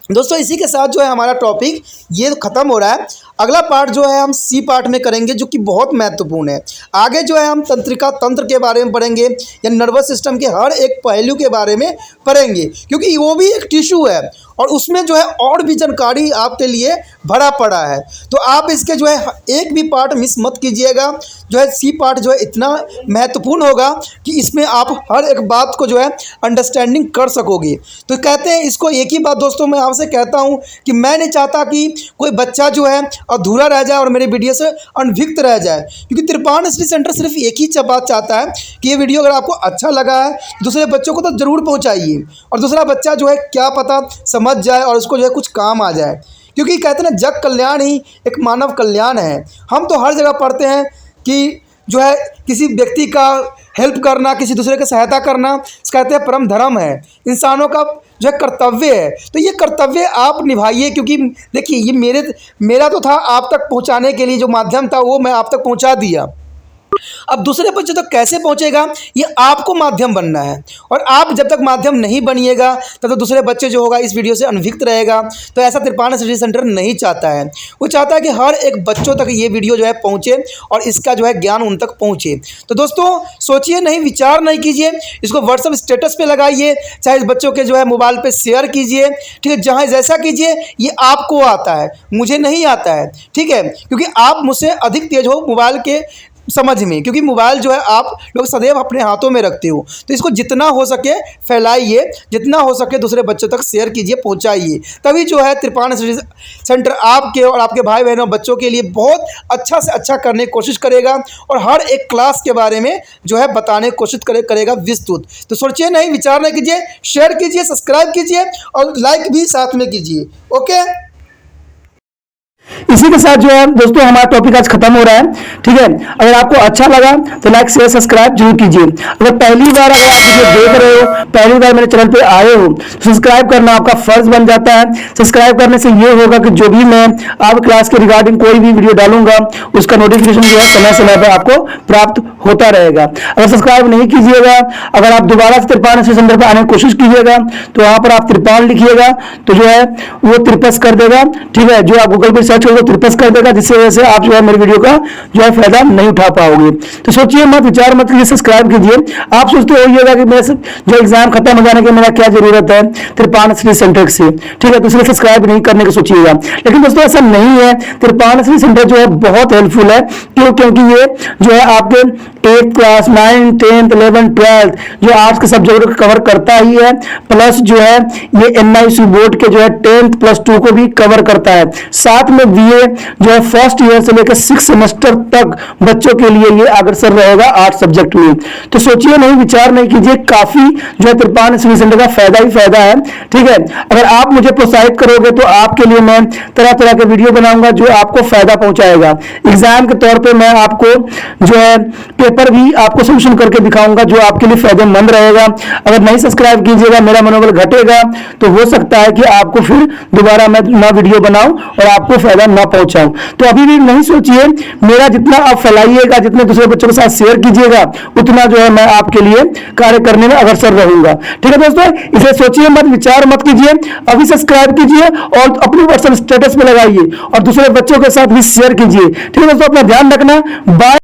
दोस्तों इसी के साथ जो है हमारा टॉपिक ये ख़त्म हो रहा है। अगला पार्ट जो है हम सी पार्ट में करेंगे, जो कि बहुत महत्वपूर्ण है। आगे जो है हम तंत्रिका तंत्र के बारे में पढ़ेंगे, या नर्वस सिस्टम के हर एक पहलू के बारे में पढ़ेंगे, क्योंकि वो भी एक टिश्यू है और उसमें जो है और भी जानकारी आपके लिए भरा पड़ा है। तो आप इसके जो है एक भी पार्ट मिस मत कीजिएगा। जो है सी पार्ट जो है इतना महत्वपूर्ण होगा कि इसमें आप हर एक बात को जो है अंडरस्टैंडिंग कर सकोगे। तो कहते हैं इसको, एक ही बात दोस्तों मैं आपसे कहता हूँ कि मैं नहीं चाहता कि कोई बच्चा जो है अधूरा रह जाए और मेरे वीडियो से अनभिज्ञ रह जाए, क्योंकि तिरपान स्टडी सेंटर सिर्फ एक ही बात चाहता है कि ये वीडियो अगर आपको अच्छा लगा है दूसरे बच्चों को तो ज़रूर पहुँचाइए, और दूसरा बच्चा जो है क्या पता समझ जाए और उसको जो है कुछ काम आ जाए। क्योंकि कहते हैं ना, जग कल्याण ही एक मानव कल्याण है। हम तो हर जगह पढ़ते हैं कि जो है किसी व्यक्ति का हेल्प करना, किसी दूसरे की सहायता करना, कहते हैं परम धर्म है, इंसानों का जो है कर्तव्य है। तो ये कर्तव्य आप निभाइए, क्योंकि देखिए ये मेरा तो था आप तक पहुंचाने के लिए, जो माध्यम था वो मैं आप तक पहुंचा दिया। अब दूसरे बच्चे तक कैसे पहुंचेगा, ये आपको माध्यम बनना है, और आप जब तक माध्यम नहीं बनिएगा तब तो दूसरे बच्चे जो होगा इस वीडियो से अनभिज्ञ रहेगा। तो ऐसा तिरपान स्टडी सेंटर नहीं चाहता है। वो चाहता है कि हर एक बच्चों तक ये वीडियो जो है पहुंचे और इसका जो है ज्ञान उन तक पहुंचे। तो दोस्तों सोचिए नहीं, विचार नहीं कीजिए, इसको व्हाट्सएप स्टेटस पे लगाइए, चाहे इस बच्चों के जो है मोबाइल पे शेयर कीजिए, ठीक है। जहाँ जैसा कीजिए, ये आपको आता है, मुझे नहीं आता है, ठीक है, क्योंकि आप मुझसे अधिक तेज हो मोबाइल के समझ में, क्योंकि मोबाइल जो है आप लोग सदैव अपने हाथों में रखते हो। तो इसको जितना हो सके फैलाइए, जितना हो सके दूसरे बच्चों तक शेयर कीजिए, पहुंचाइए, तभी जो है तिरपान स्टडी सेंटर आपके और आपके भाई बहनों बच्चों के लिए बहुत अच्छा से अच्छा करने की कोशिश करेगा, और हर एक क्लास के बारे में जो है बताने की कोशिश करेगा विस्तृत। तो सोचिए नहीं, विचार नहीं कीजिए, शेयर कीजिए, सब्सक्राइब कीजिए और लाइक भी साथ में कीजिए। ओके, इसी के साथ जो है दोस्तों हमारा टॉपिक आज खत्म हो रहा है, ठीक है। अगर आपको अच्छा लगा तो लाइक शेयर सब्सक्राइब जरूर कीजिए। अगर पहली बार अगर आप वीडियो देख रहे हो, पहली बार मेरे चैनल पे आए हो, तो सब्सक्राइब करना आपका फर्ज बन जाता है। सब्सक्राइब करने से ये होगा कि जो भी मैं आप क्लास के रिगार्डिंग कोई भी वीडियो डालूंगा उसका नोटिफिकेशन जो है समय समय पर आपको प्राप्त होता रहेगा। अगर सब्सक्राइब नहीं कीजिएगा, अगर आप दोबारा से तिरपान स्टडी सेंटर पर आने की कोशिश कीजिएगा तो वहां पर आप तिरपान लिखिएगा तो जो है वो तिरपस कर देगा, ठीक है। जो आप गूगल पर सर्च करोगे तिरपस कर देगा, जिससे वजह से आप जो है मेरे वीडियो का जो है फायदा नहीं उठा पाओगे। तो सोचिए मत, विचार मत कीजिए, सब्सक्राइब कीजिए। आप सोचते होइएगा कि मेरे जो एग्जाम खत्म हो जाने के मेरा क्या जरूरत है तिरपान स्टडी सेंटर से, ठीक है, तो इसलिए सब्सक्राइब नहीं करने की सोचिएगा। लेकिन दोस्तों ऐसा नहीं है, तिरपान स्टडी सेंटर जो है बहुत हेल्पफुल है। क्यों? क्योंकि ये जो है आपके 8th class 9th 10th 11th 12th जो आर्ट्स के सब्जेक्ट को कवर करता ही है, प्लस जो है ये NIC बोर्ड के जो है 10th प्लस 2 को भी कवर करता है। साथ में BA जो है फर्स्ट ईयर से लेकर 6 सेमेस्टर तक बच्चों के लिए ये अग्रसर रहेगा आर्ट्स सब्जेक्ट में। तो सोचिए नहीं, विचार नहीं कीजिए, काफी जो है तिरपान स्टडी सेंटर का फायदा ही फायदा है, ठीक है। अगर आप मुझे प्रोत्साहित करोगे तो आपके लिए मैं तरह तरह के वीडियो बनाऊंगा जो आपको फायदा पहुंचाएगा। एग्जाम के तौर पर मैं आपको जो है पेपर भी आपको सोल्यूशन करके दिखाऊंगा जो आपके लिए फायदेमंद रहेगा। अगर नहीं सब्सक्राइब कीजिएगा, मेरा मनोबल घटेगा, तो हो सकता है कि आपको फिर दोबारा मैं नया वीडियो बनाऊं और आपको फायदा ना पहुंचाऊं। तो अभी भी नहीं सोचिए, मेरा जितना आप फैलाइएगा, जितने दूसरे बच्चों के साथ शेयर कीजिएगा, उतना जो है मैं आपके लिए कार्य करने में अग्रसर रहूंगा, ठीक है दोस्तों। इसे सोचिए मत, विचार मत कीजिए, अभी सब्सक्राइब कीजिए और अपनी व्हाट्सएप स्टेटस पे लगाइए और दूसरे बच्चों के साथ भी शेयर कीजिए, ठीक है दोस्तों। अपना ध्यान रखना, बाय।